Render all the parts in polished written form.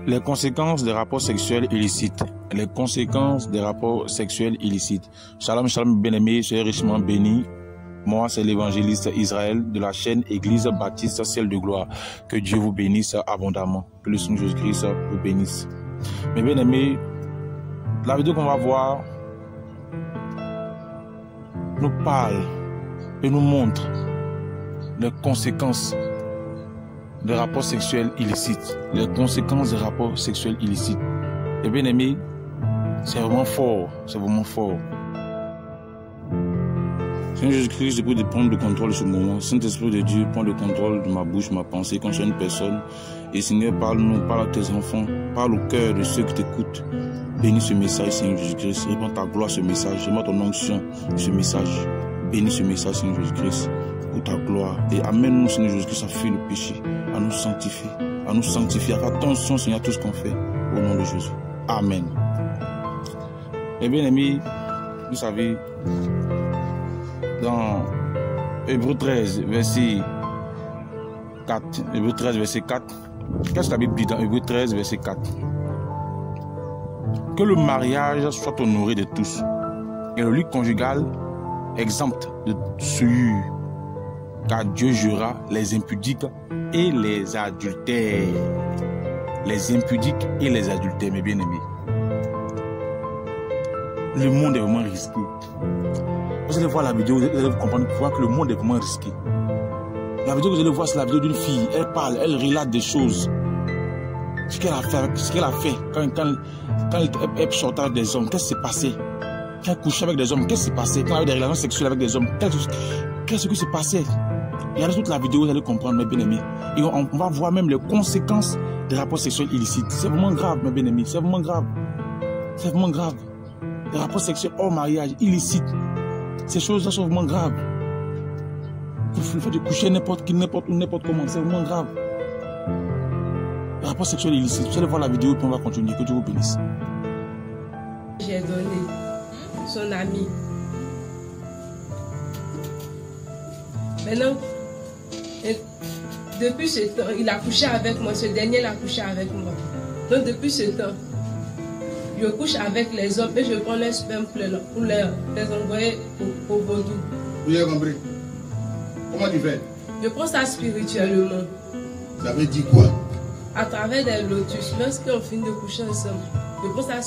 Les conséquences des rapports sexuels illicites. Les conséquences des rapports sexuels illicites. Shalom, shalom, bien-aimés, soyez richement bénis. Moi, c'est l'évangéliste Israël de la chaîne Église Baptiste Ciel de Gloire. Que Dieu vous bénisse abondamment. Que le Seigneur Jésus-Christ vous bénisse. Mes bien-aimés, la vidéo qu'on va voir nous parle et nous montre les conséquences des rapports sexuels illicites. Les conséquences des rapports sexuels illicites. Et bien aimé, c'est vraiment fort. C'est vraiment fort. Seigneur Jésus-Christ, je prie de prendre le contrôle de ce moment. Saint-Esprit de Dieu, prends le contrôle de ma bouche, ma pensée, quand je suis une personne. Et Seigneur, parle-nous, parle à tes enfants, parle au cœur de ceux qui t'écoutent. Bénis ce message, Seigneur Jésus-Christ. Répands ta gloire ce message. Répands ton onction ce message. Bénis ce message, Seigneur Jésus-Christ, pour ta gloire. Et amène-nous, Seigneur Jésus-Christ, à fuir le péché, à nous sanctifier, à faire attention, Seigneur, à tout ce qu'on fait, au nom de Jésus. Amen. Eh bien, amis, vous savez, dans Hébreux 13, verset 4, Hébreux 13, verset 4, qu'est-ce que la Bible dit dans Hébreux 13, verset 4? Que le mariage soit honoré de tous, et le lit conjugal exempt de souillure, car Dieu jugera les impudiques et les adultères. Les impudiques et les adultères, mes bien-aimés. Le monde est vraiment risqué. Vous allez voir la vidéo, vous allez comprendre que le monde est vraiment risqué. La vidéo que vous allez voir, c'est la vidéo d'une fille. Elle parle, elle relate des choses. Ce qu'elle a fait, quand elle sortait avec des hommes, qu'est-ce qui s'est passé? Quand elle couchait avec des hommes, qu'est-ce qui s'est passé? Quand elle avait des relations sexuelles avec des hommes, qu'est-ce qui s'est passé? Regardez toute la vidéo, vous allez comprendre, mes bien-aimés. Et on va voir même les conséquences des rapports sexuels illicites. C'est vraiment grave, mes bien-aimés. C'est vraiment grave. C'est vraiment grave. Les rapports sexuels hors mariage, illicites. Ces choses-là sont vraiment graves. Le fait de coucher n'importe qui, n'importe où, n'importe comment, c'est vraiment grave. Les rapports sexuels illicites. Vous allez voir la vidéo et puis on va continuer. Que Dieu vous bénisse. J'ai donné son ami. Maintenant, depuis ce temps, il a couché avec moi. Ce dernier, il a couché avec moi. Donc, depuis ce temps, je couche avec les hommes et je prends leur sperme pour les envoyer au vaudou. Vous avez compris? Comment tu fais? Je prends ça spirituellement. Ça veut dire quoi? À travers des lotus, lorsqu'on finit de coucher ensemble, je prends ça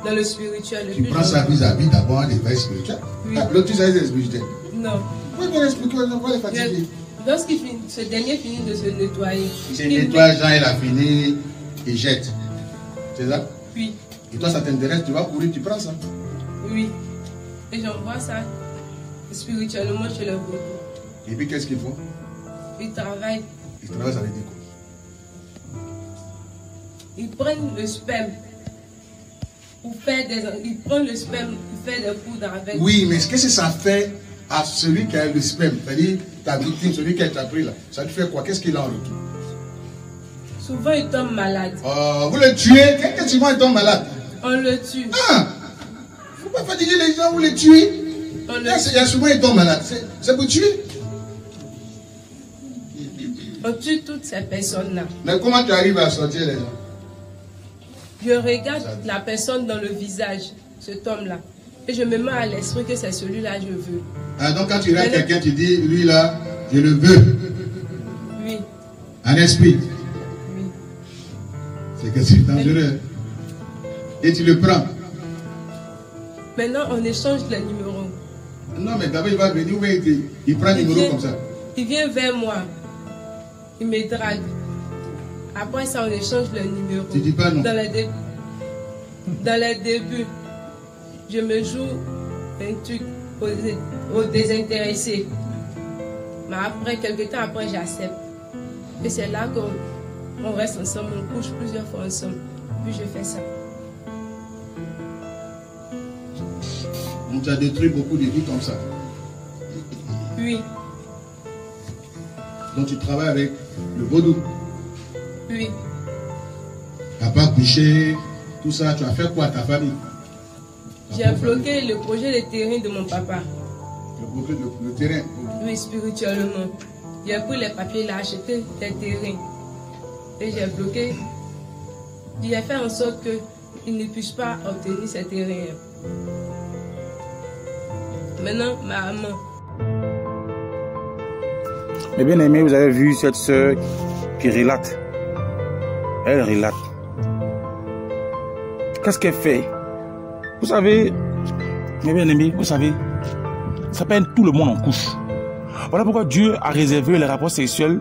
dans le spirituel. Tu prends ça vis-à-vis d'abord des veilles spirituelles? Oui. Lotus, ça c'est spirituel? Non. Vous pouvez expliquer, on va les fatiguer. Lorsqu'il finit, ce dernier finit de se nettoyer. Il se nettoie, Jean, il a fini, il jette. C'est ça? Oui. Et toi, ça t'intéresse, tu vas courir, tu prends ça? Oui. Et j'envoie ça spirituellement chez le vaudou. Et puis, qu'est-ce qu'ils font? Ils travaillent. Ils travaillent, ça veut dire quoi? Ils prennent le sperme pour faire des... Ils prennent le sperme pour faire des poudres avec. Oui, mais qu'est-ce que ça fait à celui qui a le sperme? C'est-à-dire, ta victime, celui qui a été pris là, ça lui fait quoi? Qu'est-ce qu'il a en retour? Souvent, il tombe malade. Vous le tuez? Qu'est-ce que il tombe malade? On le tue. Ah! Il ne faut pas fatiguer les gens, vous les tuez. On le Il y a souvent il tombe malade. C'est pour tuer. On tue toutes ces personnes-là. Mais comment tu arrives à sortir les gens? Je regarde la personne dans le visage, cet homme-là. Et je me mets à l'esprit que c'est celui-là que je veux. Ah, donc quand tu regardes quelqu'un, tu dis, lui là, je le veux. Oui. En esprit. Oui. C'est que c'est dangereux. Et tu le prends. Maintenant, on échange les numéros. Non, mais d'abord, il va venir, il prend le numéro comme ça. Il vient vers moi. Il me drague. Après ça, on échange le numéro. Tu dis pas non. Dans les débuts, je me joue un truc au désintéressé. Mais après, quelques temps après, j'accepte. Et c'est là qu'on reste ensemble, on couche plusieurs fois ensemble. Puis je fais ça. On t'a détruit beaucoup de vies comme ça. Oui. Donc tu travailles avec le vaudou. Oui. Tu n'as pas couché, tout ça. Tu as fait quoi à ta famille? J'ai bloqué le projet de terrain de mon papa. Tu as bloqué le terrain? Oui, spirituellement. J'ai pris les papiers, il a acheté des terrains. Et j'ai bloqué J'ai fait en sorte qu'ils ne puissent pas obtenir ces terrains. Maintenant, ma maman. Mais bien aimé, vous avez vu cette soeur qui relate. Elle relate. Qu'est-ce qu'elle fait? Vous savez, mes bien aimés, vous savez, ça peine tout le monde en couche. Voilà pourquoi Dieu a réservé les rapports sexuels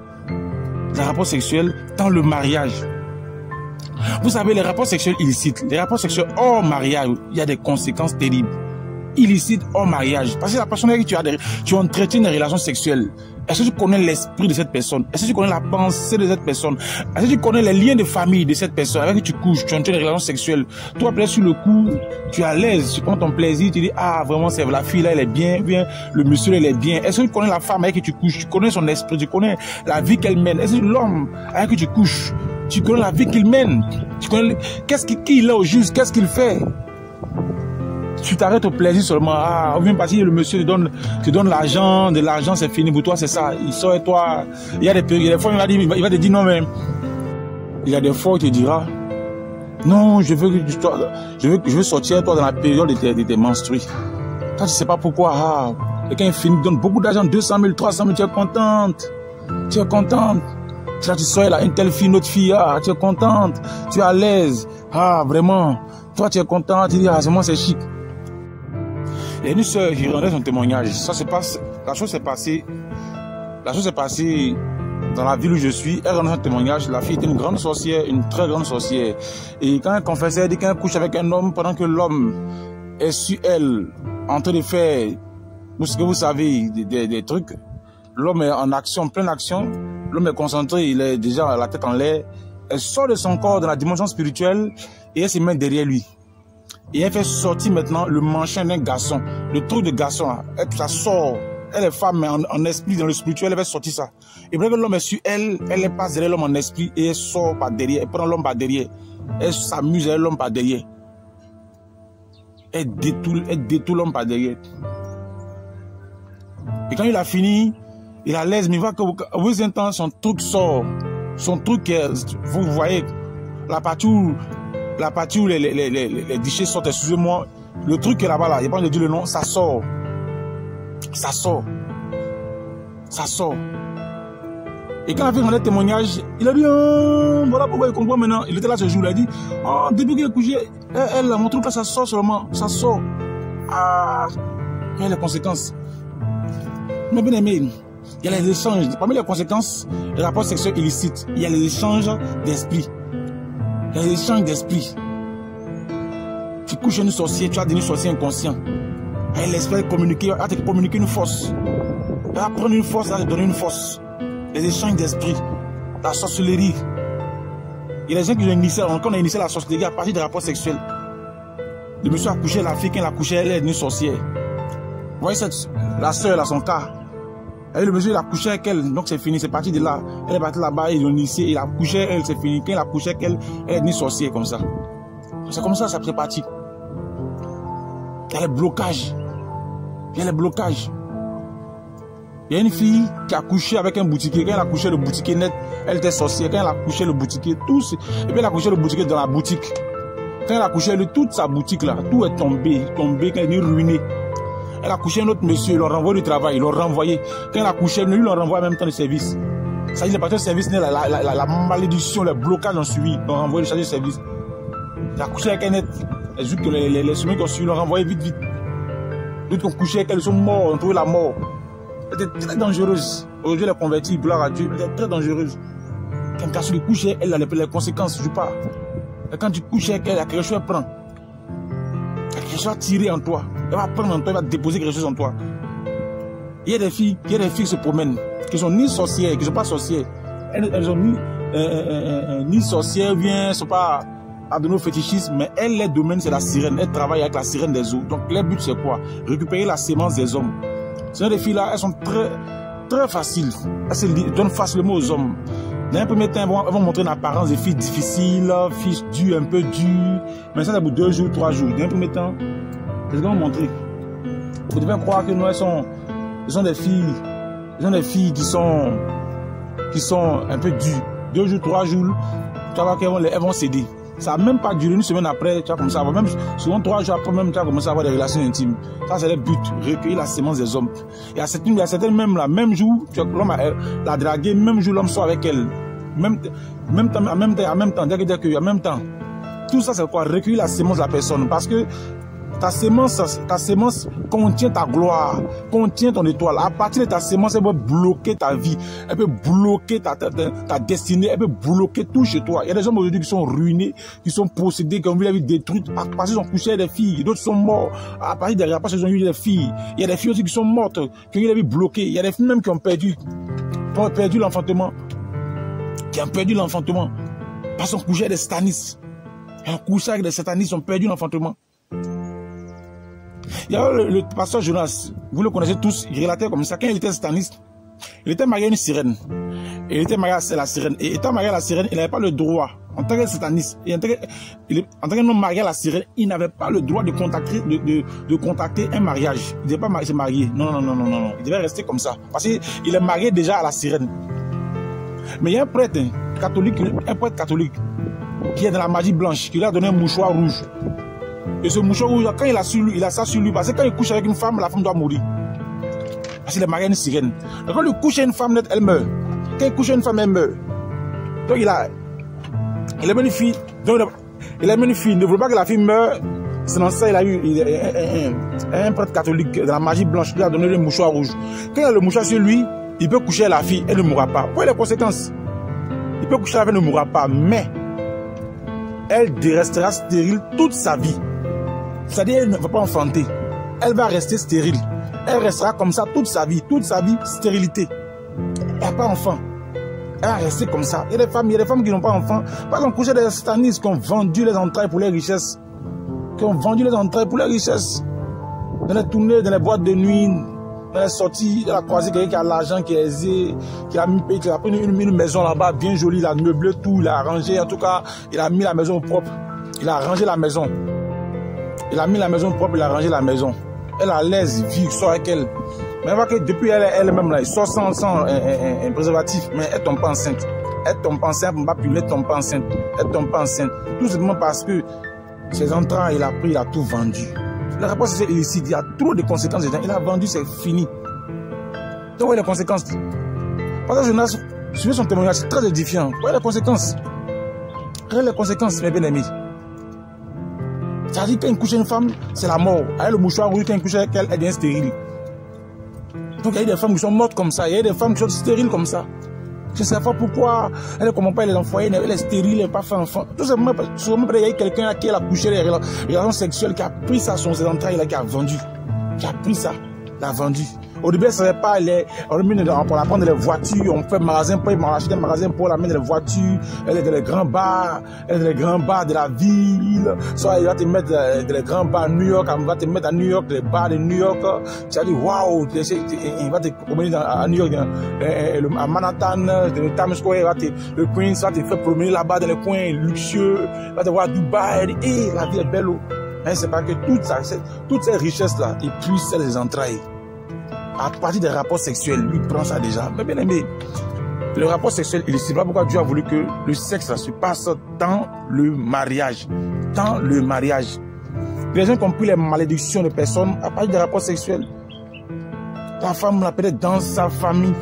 dans le mariage. Vous savez, les rapports sexuels illicites, les rapports sexuels hors mariage, il y a des conséquences terribles. Illicites hors mariage. Parce que la personne avec qui tu entretiens des relations sexuelles, est-ce que tu connais l'esprit de cette personne? Est-ce que tu connais la pensée de cette personne? Est-ce que tu connais les liens de famille de cette personne avec qui tu couches, tu entretiens des relations sexuelles? Toi, peut-être sur le coup, tu es à l'aise, tu prends ton plaisir, tu dis, ah, vraiment, c'est la fille là, elle est bien, le monsieur là, il est bien. Est-ce que tu connais la femme avec qui tu couches? Tu connais son esprit, tu connais la vie qu'elle mène? Est-ce que l'homme avec qui tu couches, tu connais la vie qu'il mène? Tu connais qui il est au juste? Qu'est-ce qu'il fait? Tu t'arrêtes au plaisir seulement. Ah, ou bien parce que le monsieur te donne l'argent, de l'argent c'est fini pour toi, c'est ça. Il sort et toi. Il y a des fois, il va te dire non, mais il y a des fois où il te dira non, je veux sortir toi dans la période de tes menstrues. Toi, tu sais pas pourquoi. Ah, quelqu'un finit, donne beaucoup d'argent, 200 000, 300 000, tu es contente. Tu es contente. Là, tu sors là, une telle fille, une autre fille, ah, tu es contente. Tu es à l'aise. Ah, vraiment. Toi, tu es contente. Tu dis, ah, c'est moi, c'est chic. Et une soeur qui rendait son témoignage. La chose s'est passée dans la ville où je suis. Elle rendait son témoignage. La fille était une grande sorcière, une très grande sorcière. Et quand elle confessait, elle dit qu'elle couche avec un homme pendant que l'homme est sur elle, en train de faire, ce que vous savez, des trucs. L'homme est en action, en pleine action. L'homme est concentré, il est déjà la tête en l'air. Elle sort de son corps dans la dimension spirituelle et elle se met derrière lui. Et elle fait sortir maintenant le manchin d'un garçon. Le truc de garçon, là, ça sort. Elle est femme, mais en esprit, dans le spirituel, elle fait sortir ça. Et après que l'homme est sur elle, elle passe derrière l'homme en esprit et elle sort par derrière. Elle prend l'homme par derrière. Elle s'amuse avec l'homme par derrière. Elle détourne l'homme par derrière. Et quand il a fini, il a l'aise, mais il voit que vous entendez son truc sort. Son truc, vous voyez, la partie où les déchets sortent, excusez-moi, le truc qui est là-bas, là, il n'y a pas de dire le nom, ça sort. Ça sort. Ça sort. Et quand il a fait mon témoignage, il a dit, oh, voilà pourquoi il comprend maintenant. Il était là ce jour, il a dit, oh, depuis qu'il est couché, mon truc là, ça sort seulement, ça sort. Ah, il y a les conséquences. Mais bien aimé, il y a les échanges. Parmi les conséquences des rapports sexuels illicites, il y a les échanges d'esprit. Il y a les échanges d'esprit. Tu couches une sorcière, tu as devenu sorcier inconscient. Elle espère communiquer, elle va te communiquer une force. Elle va prendre une force, elle va te donner une force. Les échanges d'esprit, la sorcellerie. Il y a des gens qui ont initié, quand on a initié la sorcellerie à partir des rapports sexuels. Le monsieur a couché la fille, quand il a couché, elle est devenue sorcière. Vous voyez la soeur, là, son cas. Et le monsieur, il a couché avec elle, donc c'est fini, c'est parti de là. Elle est partie là-bas, ils ont initié, il a couché, elle, c'est fini. Quand il a couché avec elle, elle est devenue sorcière comme ça. C'est comme ça, ça fait partie. Il y a les blocages. Il y a les blocages. Il y a une fille qui a couché avec un boutiquier. Quand elle a couché le boutiquier net, elle était sorcière. Quand elle a couché le boutiquier, tout. Et puis elle a couché le boutiquier dans la boutique. Quand elle a couché toute sa boutique là, tout est tombé, quand elle est ruinée. Elle a couché un autre monsieur, ils l'ont renvoyé du travail, ils l'ont renvoyé. Quand elle a couché, lui, ils l'ont renvoyé en même temps du service. Ça dit, les patrons de service, la malédiction, le blocage ont suivi, ils l'ont renvoyé le chargé de service. Elle a couché avec un net. Elle dit que les semaines qui ont suivi, ils l'ont renvoyé vite. D'autres qui ont couché avec elle, ils sont morts, ils ont trouvé la mort. Elle était très dangereuse. Aujourd'hui, elle est convertie, gloire à Dieu, elle était très dangereuse. Quand tu as su les coucher, elle a les conséquences, je parle. Et quand tu couches avec elle, il y a quelque chose à prendre. Il y a quelque chose à tirer en toi. Elle va prendre en toi, elle va déposer quelque chose en toi. Il y a des filles qui se promènent, qui sont ni sorcières, qui ne sont pas sorcières. Elles sont ni sorcières, ne sont pas à de nos fétichismes, mais elles, les domaines, c'est la sirène. Elles travaillent avec la sirène des eaux. Donc, leur but, c'est quoi? Récupérer la sémence des hommes. Ces des filles-là, elles sont très, très faciles. Elles se donnent facilement aux hommes. Dans un premier temps, elles vont montrer une apparence de filles difficiles, filles dures, un peu dures. Mais ça, c'est pour 2 jours, 3 jours. Dans un premier temps, c'est ce qu'ils vont montrer. Vous devez croire que nous, elles sont des filles qui sont un peu dures. 2 jours, 3 jours, tu vas voir qu'elles vont céder. Ça n'a même pas duré une semaine après, tu vas commencer à avoir, même souvent 3 jours après, même tu vas commencer à avoir des relations intimes. Ça, c'est le but, recueillir la sémence des hommes. Il y a certaines même là, même jour, l'homme l'a dragué, même jour, l'homme sort avec elle. En même temps. Tout ça, c'est quoi? Recueillir la sémence de la personne. Parce que ta sémence contient ta gloire, contient ton étoile. À partir de ta sémence, elle peut bloquer ta vie, elle peut bloquer ta destinée, elle peut bloquer tout chez toi. Il y a des hommes aujourd'hui qui sont ruinés, qui sont possédés, qui ont vu la vie détruite parce qu'ils ont couché avec des filles. D'autres sont morts à partir des rapports qu'ils ont eu des filles. Il y a des filles aussi qui sont mortes, qui ont eu la vie bloquée. Il y a des filles même qui ont perdu l'enfantement. Qui ont perdu l'enfantement. Parce qu'ils ont couché avec des satanistes. Ils ont couché avec des satanistes, ils ont perdu l'enfantement. Il y a le pasteur Jonas, vous le connaissez tous, il relatait comme ça. Quand il était sataniste, il était marié à une sirène. Il était marié à la sirène. Et étant marié à la sirène, il n'avait pas le droit, en tant que sataniste, en tant que non marié à la sirène, il n'avait pas le droit de contacter un mariage. Il ne devait pas se marier. Non. Il devait rester comme ça. Parce qu'il est marié déjà à la sirène. Mais il y a un prêtre catholique qui est dans la magie blanche, qui lui a donné un mouchoir rouge. Et ce mouchoir rouge, quand il a ça sur lui, parce que quand il couche avec une femme, la femme doit mourir. Parce qu'il est marié à une sirène. Donc quand il couche à une femme, elle meurt. Quand il couche à une femme, elle meurt. Donc il a même une fille. Donc il a même une fille. Il ne veut pas que la fille meure. C'est dans ça il a eu un prêtre catholique de la magie blanche qui lui a donné le mouchoir rouge. Quand il a le mouchoir sur lui, il peut coucher à la fille, elle ne mourra pas. Vous voyez les conséquences? Il peut coucher avec elle, elle ne mourra pas, mais elle restera stérile toute sa vie. C'est-à-dire qu'elle ne va pas enfanter. Elle va rester stérile. Elle restera comme ça toute sa vie, stérilité. Elle n'a pas d'enfant. Elle va rester comme ça. Il y a des femmes qui n'ont pas d'enfant. Par exemple, coucher des satanistes qui ont vendu les entrailles pour les richesses. Dans les tournées, dans les boîtes de nuit, dans les sorties, il a croisé quelqu'un qui a l'argent, qui est aisé, qui a pris une maison là-bas, bien jolie, il a meublé tout, il a arrangé, en tout cas, il a mis la maison propre. Il a rangé la maison. Il a mis la maison propre, il a rangé la maison. Elle a l'aise, vit, sort avec elle. Mais elle voit que depuis elle-même, là, il sort sans un préservatif, mais elle tombe pas enceinte. Elle tombe pas enceinte, elle tombe pas enceinte. Elle tombe pas enceinte. Tout simplement parce que ses entrailles, il a pris, il a tout vendu. La réponse c'est illicite, il y a trop de conséquences dedans. Il a vendu, c'est fini. Donc, voyez les conséquences. Parce que Jonas, suivez son témoignage, c'est très édifiant. Voyez les conséquences. Regardez les conséquences, mes bien-amis. Ça dit quand il couche une femme, c'est la mort. Avec le mouchoir rouge, quand il couche avec elle, elle devient stérile. Donc il y a des femmes qui sont mortes comme ça, il y a des femmes qui sont stériles comme ça. Je ne sais pas pourquoi elle ne comprend pas les enfants, elle est stérile, elle n'a pas fait enfant. Tout simplement, il y a quelqu'un qui a couché les relations sexuelles, qui a pris ça sur ses entrailles, qui a vendu. Qui a pris ça, l'a vendu. Au début, ça ne savait pas, pour la prendre les voitures, on fait magasin pour acheter un magasin pour la mettre dans les voitures, elle est dans les grands bars, de la ville, soit il va te mettre dans les grands bars à New York, il va te mettre à New York, les bars de New York, tu vas dire waouh, il va te promener à New York, à Manhattan, dans le Times Square, le Queens, va te faire promener là-bas dans les coins luxueux, il va te voir Dubaï, et la vie est belle. Mais c'est pas que toutes ces richesses-là, et puis c'est les entrailles. À partir des rapports sexuels, lui prend ça déjà. Mais bien aimé, le rapport sexuel, il ne sait pas pourquoi Dieu a voulu que le sexe là, se passe dans le mariage. Dans le mariage. Les gens qui ont pris les malédictions de personnes à partir des rapports sexuels. La femme l'a peut-être dans sa famille.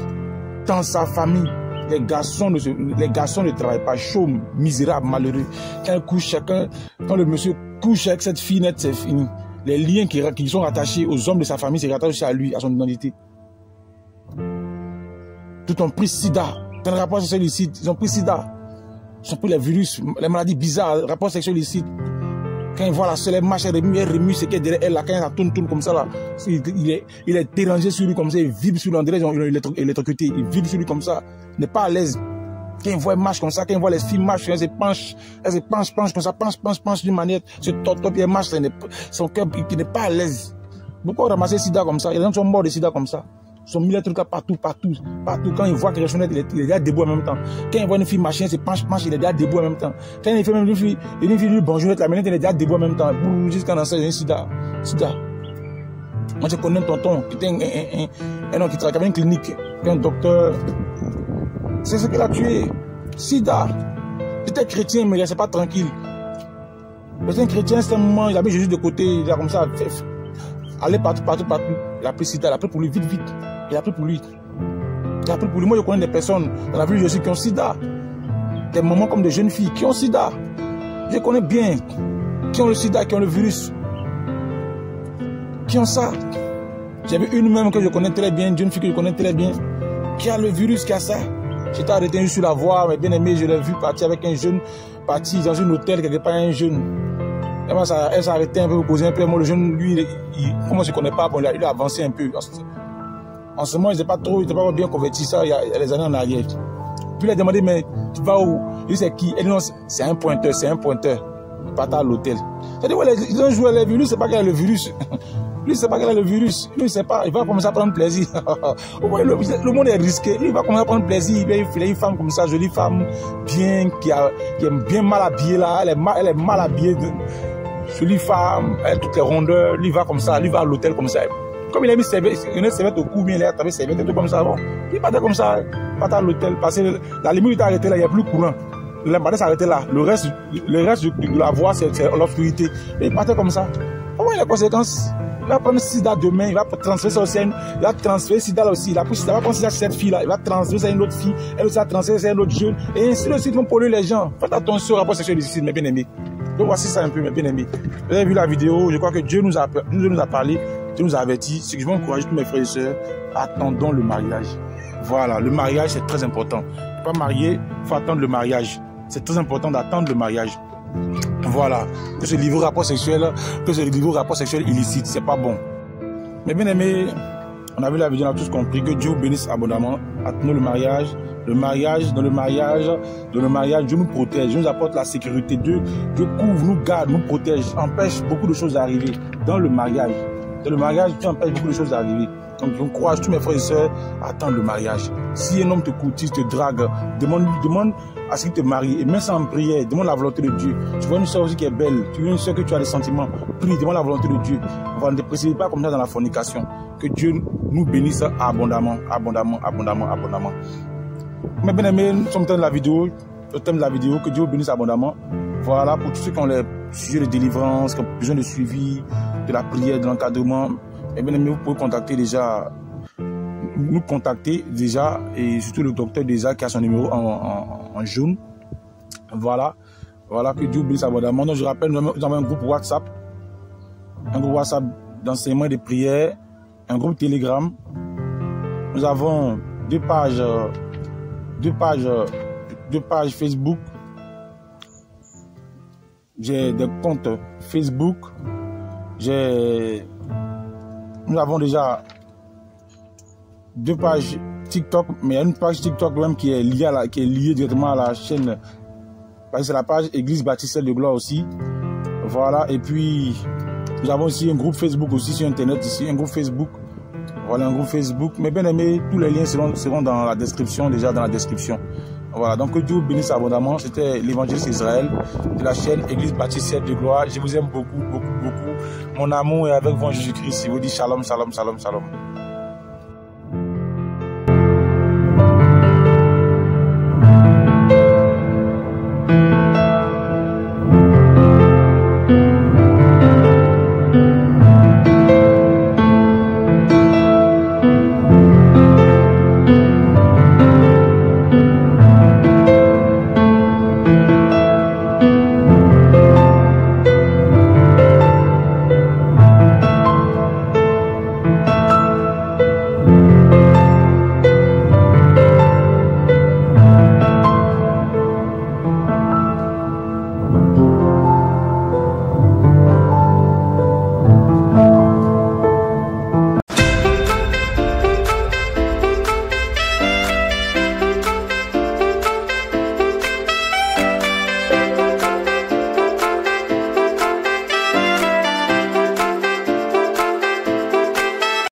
Dans sa famille. Les garçons ne travaillent pas, chaud, misérables, malheureux. Quand le monsieur couche avec cette fille nette, c'est fini. Les liens qui sont rattachés aux hommes de sa famille, c'est rattaché aussi à lui, à son identité. Tout ont pris sida. Dans le rapport sexuel illicite, ils ont pris sida. Ils ont pris les virus, les maladies bizarres, le rapport sexuel illicite. Quand ils voient la seule, elle marche, elle remue ce qui est derrière elle, là, quand elle tourne comme ça, là, il est dérangé sur lui comme ça, il vibre sur lui, on dirait qu'ils ont électrocuté, il vibre sur lui comme ça, il n'est pas à l'aise. Quand il voit elle marche comme ça, quand il voit les filles marcher, elle se penche comme ça, penche d'une manière, se tortille, puis elle marche, son cœur qui n'est pas à l'aise. Pourquoi ramasser sida comme ça? Il y a des gens qui sont morts de sida comme ça. Ils sont mis les trucs là partout. Quand il voit quelque chose, il est déjà debout en même temps. Quand il voit une fille marcher, il se penche, il est déjà debout en même temps. Quand il fait même une fille lui bonjour, la minute, il est déjà debout en même temps. Jusqu'à dans ça, il y a sida. Moi, je connais un tonton qui était un homme qui travaillait dans une clinique, qui est un docteur. C'est ce qu'il a tué. Sida. Il était chrétien, mais il ne restait pas tranquille. Mais un chrétien, c'est un moment, il a mis Jésus de côté, il a comme ça, aller partout. Il a pris Sida, il a pris pour lui, vite. Il a pris pour lui. Moi, je connais des personnes dans la ville de Jésus qui ont Sida. Des mamans comme des jeunes filles qui ont Sida. Je connais bien. Qui ont le Sida, qui ont le virus. Qui ont ça. J'ai vu une même que je connais très bien, une jeune fille que je connais très bien, qui a le virus, qui a ça. J'étais arrêté juste sur la voie, mais bien aimé, je l'ai vu partir avec un jeune, parti dans un hôtel, quelque part, un jeune. Et moi, elle s'est arrêtée un peu pour causer un peu. Moi, le jeune, lui, comment je ne connais pas, bon, il a avancé un peu. En ce moment, il n'était pas bien converti, ça, il y a les années en arrière. Puis il a demandé, mais tu vas où? Il dit, c'est qui? Elle dit, non, c'est un pointeur. Il part à l'hôtel. C'est-à-dire, ouais, ils ont joué le virus, c'est pas qu'il a le virus. Lui, il ne sait pas qu'il a le virus. Lui, il ne sait pas. Il va commencer à prendre plaisir. Le monde est risqué. Lui, il va commencer à prendre plaisir. Il a une femme comme ça, jolie femme, bien, qui est bien mal habillée là. Elle est mal habillée. Jolie femme, elle a toutes les rondeurs. Lui, il va comme ça. Lui, il va à l'hôtel comme ça. Comme il a mis une serviette au cou, bien, il a tapé serviette et tout comme ça. Bon. Il partait comme ça. Il partait à l'hôtel. La limite était arrêtée là. Il n'y a plus de courant. La lampe s'est arrêtée là. Le reste de la voie, c'est l'obscurité. Il partait comme ça. Comment il y a les conséquences? Il va prendre Sida demain, il va transférer ça aussi, il va transférer Sida là aussi, il va prendre Sida chez cette fille là, il va transférer ça à une autre fille, elle aussi va transférer ça à un autre jeune, et ainsi de suite, ils vont polluer les gens. Faites attention au rapport sexuel ici, mes bien-aimés. Donc voici ça un peu, mes bien-aimés. Vous avez vu la vidéo, je crois que Dieu nous a parlé, Dieu nous a averti, c'est que je vais encourager tous mes frères et sœurs, attendons le mariage. Voilà, le mariage c'est très important. Pas marier, il faut attendre le mariage. C'est très important d'attendre le mariage. Voilà, que se livrer au rapport sexuel illicite, c'est pas bon. Mais bien aimé, on a vu la vidéo, on a tous compris que Dieu bénisse abondamment. Attendons le mariage, dans le mariage, Dieu nous protège, Dieu nous apporte la sécurité, Dieu couvre, nous garde, nous protège, empêche beaucoup de choses d'arriver dans le mariage. Dans le mariage, Dieu empêche beaucoup de choses d'arriver. Donc j'encourage tous mes frères et sœurs à attendre le mariage. Si un homme te courtise, te drague, demande à ce qu'il te marie et mets ça en prière, demande la volonté de Dieu. Tu vois une soeur aussi qui est belle, tu vois une soeur que tu as des sentiments, prie, demande la volonté de Dieu. On ne te précipite pas comme ça dans la fornication. Que Dieu nous bénisse abondamment. Mais bien aimé, nous sommes au thème de la vidéo, que Dieu vous bénisse abondamment. Voilà, pour tous ceux qui ont les sujets de délivrance, qui ont besoin de suivi, de la prière, de l'encadrement. Et bien aimé, vous pouvez nous contacter déjà, et surtout le docteur déjà qui a son numéro en jaune. Voilà, que Dieu bénisse abondamment. Donc je rappelle, nous avons un groupe WhatsApp d'enseignement et de prière, un groupe Telegram. Nous avons deux pages Facebook. J'ai des comptes Facebook. Nous avons déjà 2 pages TikTok, mais il y a une page TikTok même qui est liée directement à la chaîne. C'est la page Église Baptiste de Gloire aussi. Voilà, et puis nous avons aussi un groupe Facebook aussi sur Internet ici, un groupe Facebook. Voilà, un groupe Facebook. Mais bien aimé, tous les liens seront dans la description, déjà dans la description. Voilà, donc que Dieu vous bénisse abondamment. C'était l'évangéliste Israël de la chaîne Église Baptiste de Gloire. Je vous aime beaucoup. Mon amour est avec vous en Jésus-Christ. Je vous dis shalom.